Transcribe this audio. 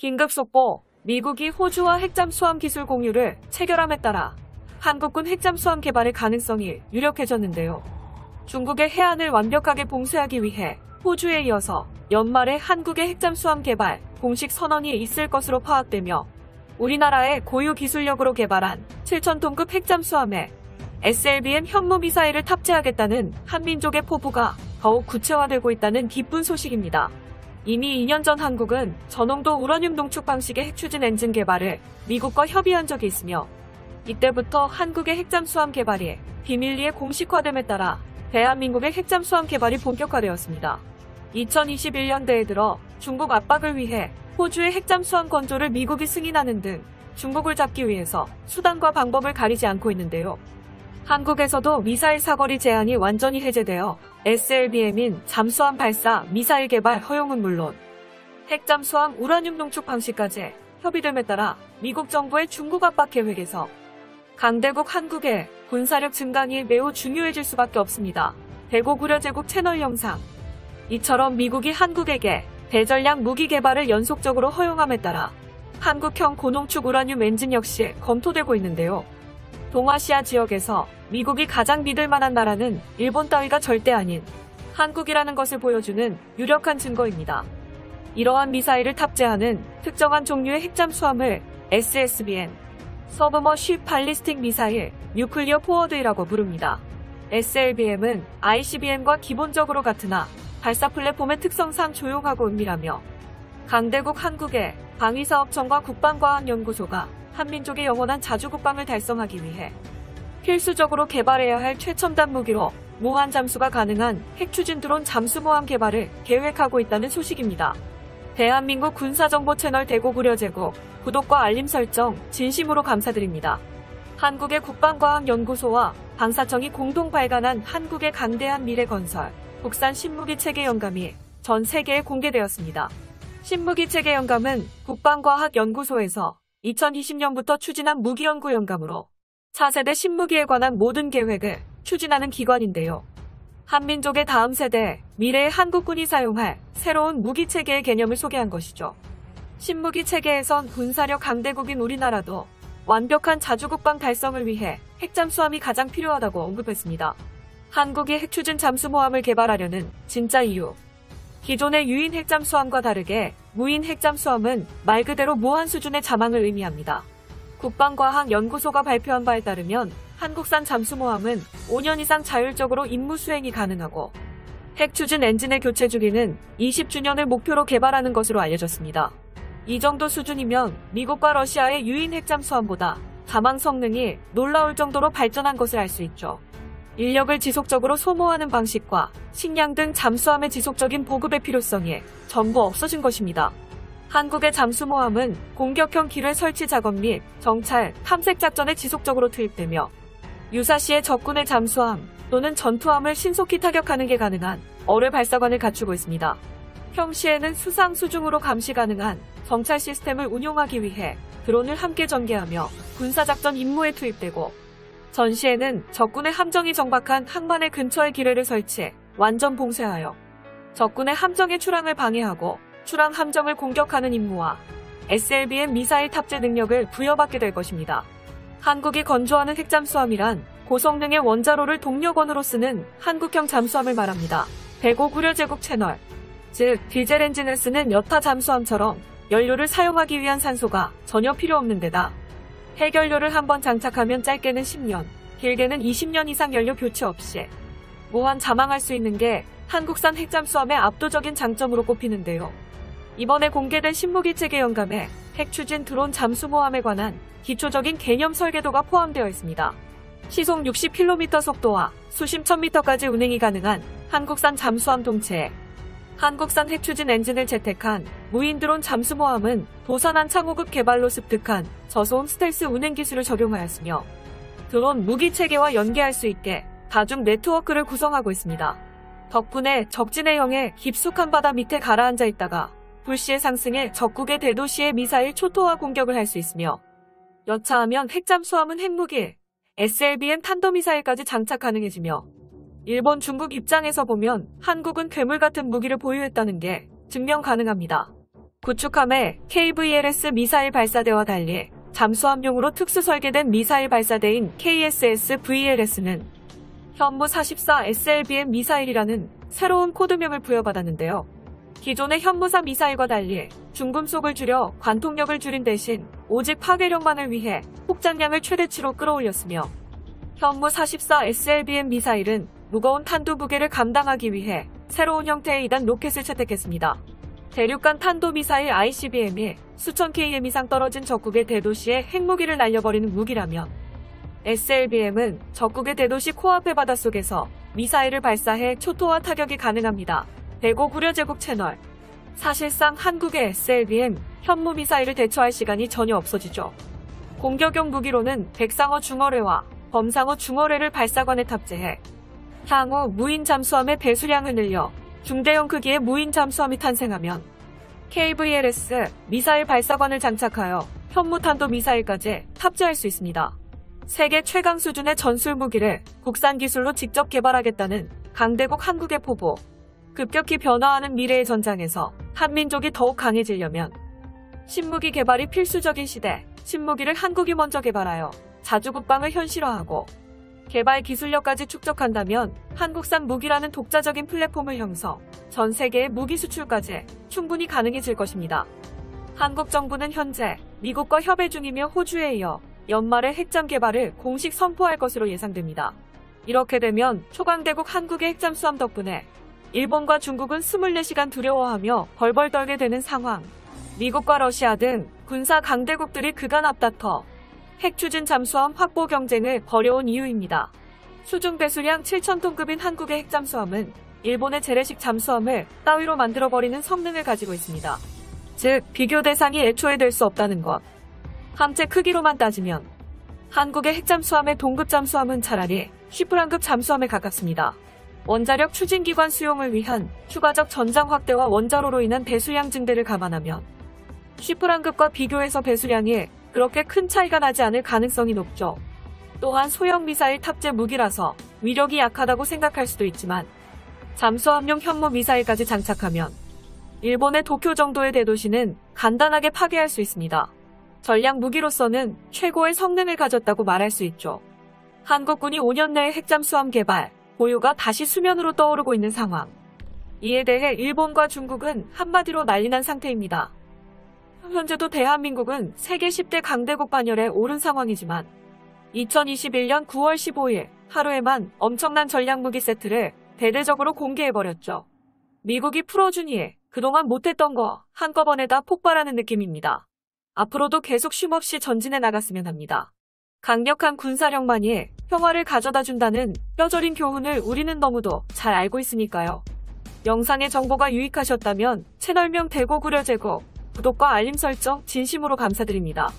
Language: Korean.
긴급 속보, 미국이 호주와 핵잠수함 기술 공유를 체결함에 따라 한국군 핵잠수함 개발의 가능성이 유력해졌는데요. 중국의 해안을 완벽하게 봉쇄하기 위해 호주에 이어서 연말에 한국의 핵잠수함 개발 공식 선언이 있을 것으로 파악되며 우리나라의 고유 기술력으로 개발한 7,000톤급 핵잠수함에 SLBM 현무미사일을 탑재하겠다는 한민족의 포부가 더욱 구체화되고 있다는 기쁜 소식입니다. 이미 2년 전 한국은 저농도 우라늄 농축 방식의 핵추진 엔진 개발을 미국과 협의한 적이 있으며 이때부터 한국의 핵잠수함 개발이 비밀리에 공식화됨에 따라 대한민국의 핵잠수함 개발이 본격화되었습니다. 2021년대에 들어 중국 압박을 위해 호주의 핵잠수함 건조를 미국이 승인하는 등 중국을 잡기 위해서 수단과 방법을 가리지 않고 있는데요. 한국에서도 미사일 사거리 제한이 완전히 해제되어 SLBM인 잠수함 발사 미사일 개발 허용은 물론 핵잠수함 우라늄 농축 방식까지 협의됨에 따라 미국 정부의 중국 압박 계획에서 강대국 한국의 군사력 증강이 매우 중요해질 수밖에 없습니다. 대고구려제국 채널 영상. 이처럼 미국이 한국에게 대전략 무기 개발을 연속적으로 허용함에 따라 한국형 고농축 우라늄 엔진 역시 검토되고 있는데요. 동아시아 지역에서 미국이 가장 믿을 만한 나라는 일본 따위가 절대 아닌 한국이라는 것을 보여주는 유력한 증거입니다. 이러한 미사일을 탑재하는 특정한 종류의 핵잠수함을 SSBM, 서브머십 발리스틱 미사일, 뉴클리어 포워드이라고 부릅니다. SLBM은 ICBM과 기본적으로 같으나 발사 플랫폼의 특성상 조용하고 은밀하며 강대국 한국의 방위사업청과 국방과학연구소가 한민족의 영원한 자주국방을 달성하기 위해 필수적으로 개발해야 할 최첨단 무기로 무한 잠수가 가능한 핵추진 드론 잠수모함 개발을 계획하고 있다는 소식입니다. 대한민국 군사정보 채널 대고구려제국 구독과 알림 설정 진심으로 감사드립니다. 한국의 국방과학연구소와 방사청이 공동 발간한 한국의 강대한 미래 건설 국산 신무기 체계 영감이 전 세계에 공개되었습니다. 신무기 체계 영감은 국방과학연구소에서 2020년부터 추진한 무기연구 영감으로 차세대 신무기에 관한 모든 계획을 추진하는 기관인데요. 한민족의 다음 세대, 미래의 한국군이 사용할 새로운 무기체계의 개념을 소개한 것이죠. 신무기 체계에선 군사력 강대국인 우리나라도 완벽한 자주국방 달성을 위해 핵잠수함이 가장 필요하다고 언급했습니다. 한국이 핵추진 잠수모함을 개발하려는 진짜 이유. 기존의 유인 핵잠수함과 다르게 무인 핵잠수함은 말 그대로 무한 수준의 자망을 의미합니다. 국방과학연구소가 발표한 바에 따르면 한국산 잠수모함은 5년 이상 자율적으로 임무 수행이 가능하고 핵추진 엔진의 교체 주기는 20주년을 목표로 개발하는 것으로 알려졌습니다. 이 정도 수준이면 미국과 러시아의 유인 핵잠수함보다 자망 성능이 놀라울 정도로 발전한 것을 알 수 있죠. 인력을 지속적으로 소모하는 방식과 식량 등 잠수함의 지속적인 보급의 필요성이 전부 없어진 것입니다. 한국의 잠수모함은 공격형 기뢰 설치 작업 및 정찰, 탐색 작전에 지속적으로 투입되며 유사시에 적군의 잠수함 또는 전투함을 신속히 타격하는 게 가능한 어뢰 발사관을 갖추고 있습니다. 평시에는 수상 수중으로 감시 가능한 정찰 시스템을 운용하기 위해 드론을 함께 전개하며 군사작전 임무에 투입되고 전시에는 적군의 함정이 정박한 항만의 근처에 기뢰를 설치해 완전 봉쇄하여 적군의 함정의 출항을 방해하고 출항 함정을 공격하는 임무와 SLBM 미사일 탑재 능력을 부여받게 될 것입니다. 한국이 건조하는 핵잠수함이란 고성능의 원자로를 동력원으로 쓰는 한국형 잠수함을 말합니다. 대고구려제국 채널, 즉 디젤 엔진을 쓰는 여타 잠수함처럼 연료를 사용하기 위한 산소가 전혀 필요 없는 데다 핵연료를 한번 장착하면 짧게는 10년, 길게는 20년 이상 연료 교체 없이 무한 자망할 수 있는 게 한국산 핵잠수함의 압도적인 장점으로 꼽히는데요. 이번에 공개된 신무기 체계 영감에 핵추진 드론 잠수모함에 관한 기초적인 개념 설계도가 포함되어 있습니다. 시속 60km 속도와 수심 1000m까지 운행이 가능한 한국산 잠수함 동체에 한국산 핵추진 엔진을 채택한 무인 드론 잠수모함은 도산한 창호급 개발로 습득한 저소음 스텔스 운행 기술을 적용하였으며 드론 무기 체계와 연계할 수 있게 다중 네트워크를 구성하고 있습니다. 덕분에 적진해형의 깊숙한 바다 밑에 가라앉아 있다가 불시에 상승해 적국의 대도시에 미사일 초토화 공격을 할 수 있으며 여차하면 핵잠수함은 핵무기, SLBM 탄도미사일까지 장착 가능해지며 일본, 중국 입장에서 보면 한국은 괴물 같은 무기를 보유했다는 게 증명 가능합니다. 구축함의 KVLS 미사일 발사대와 달리 잠수함용으로 특수 설계된 미사일 발사대인 KSS-VLS는 현무 44 SLBM 미사일이라는 새로운 코드명을 부여받았는데요. 기존의 현무사 미사일과 달리 중금속을 줄여 관통력을 줄인 대신 오직 파괴력만을 위해 폭장량을 최대치로 끌어올렸으며, 현무 44 SLBM 미사일은 무거운 탄도 무게를 감당하기 위해 새로운 형태의 2단 로켓을 채택했습니다. 대륙간 탄도미사일 ICBM이 수천 km 이상 떨어진 적국의 대도시에 핵무기를 날려버리는 무기라면, SLBM은 적국의 대도시 코앞의 바닷속에서 미사일을 발사해 초토화 타격이 가능합니다. 대고구려제국 채널. 사실상 한국의 SLBM, 현무 미사일을 대처할 시간이 전혀 없어지죠. 공격용 무기로는 백상어 중어뢰와 범상어 중어뢰를 발사관에 탑재해 향후 무인 잠수함의 배수량을 늘려 중대형 크기의 무인 잠수함이 탄생하면 KVLS 미사일 발사관을 장착하여 현무탄도 미사일까지 탑재할 수 있습니다. 세계 최강 수준의 전술 무기를 국산 기술로 직접 개발하겠다는 강대국 한국의 포부. 급격히 변화하는 미래의 전장에서 한민족이 더욱 강해지려면 신무기 개발이 필수적인 시대, 신무기를 한국이 먼저 개발하여 자주국방을 현실화하고 개발 기술력까지 축적한다면 한국산 무기라는 독자적인 플랫폼을 형성, 전 세계의 무기 수출까지 충분히 가능해질 것입니다. 한국 정부는 현재 미국과 협의 중이며 호주에 이어 연말에 핵잠 개발을 공식 선포할 것으로 예상됩니다. 이렇게 되면 초강대국 한국의 핵잠수함 덕분에 일본과 중국은 24시간 두려워하며 벌벌 떨게 되는 상황. 미국과 러시아 등 군사 강대국들이 그간 앞다퉈 핵추진 잠수함 확보 경쟁을 벌여온 이유입니다. 수중 배수량 7,000톤급인 한국의 핵잠수함은 일본의 재래식 잠수함을 따위로 만들어버리는 성능을 가지고 있습니다. 즉, 비교 대상이 애초에 될 수 없다는 것. 함재 크기로만 따지면 한국의 핵잠수함의 동급 잠수함은 차라리 쉬프란급 잠수함에 가깝습니다. 원자력 추진기관 수용을 위한 추가적 전장 확대와 원자로로 인한 배수량 증대를 감안하면 쉬프란급과 비교해서 배수량이 그렇게 큰 차이가 나지 않을 가능성이 높죠. 또한 소형 미사일 탑재 무기라서 위력이 약하다고 생각할 수도 있지만, 잠수함용 현무 미사일까지 장착하면 일본의 도쿄 정도의 대도시는 간단하게 파괴할 수 있습니다. 전략 무기로서는 최고의 성능을 가졌다고 말할 수 있죠. 한국군이 5년 내에 핵잠수함 개발, 보유가 다시 수면으로 떠오르고 있는 상황. 이에 대해 일본과 중국은 한마디로 난리난 상태입니다. 현재도 대한민국은 세계 10대 강대국 반열에 오른 상황이지만 2021년 9월 15일 하루에만 엄청난 전략무기 세트를 대대적으로 공개해버렸죠. 미국이 풀어주니 그동안 못했던 거 한꺼번에 다 폭발하는 느낌입니다. 앞으로도 계속 쉼없이 전진해 나갔으면 합니다. 강력한 군사력만이 평화를 가져다준다는 뼈저린 교훈을 우리는 너무도 잘 알고 있으니까요. 영상의 정보가 유익하셨다면 채널명 대고구려제국 구독과 알림 설정 진심으로 감사드립니다.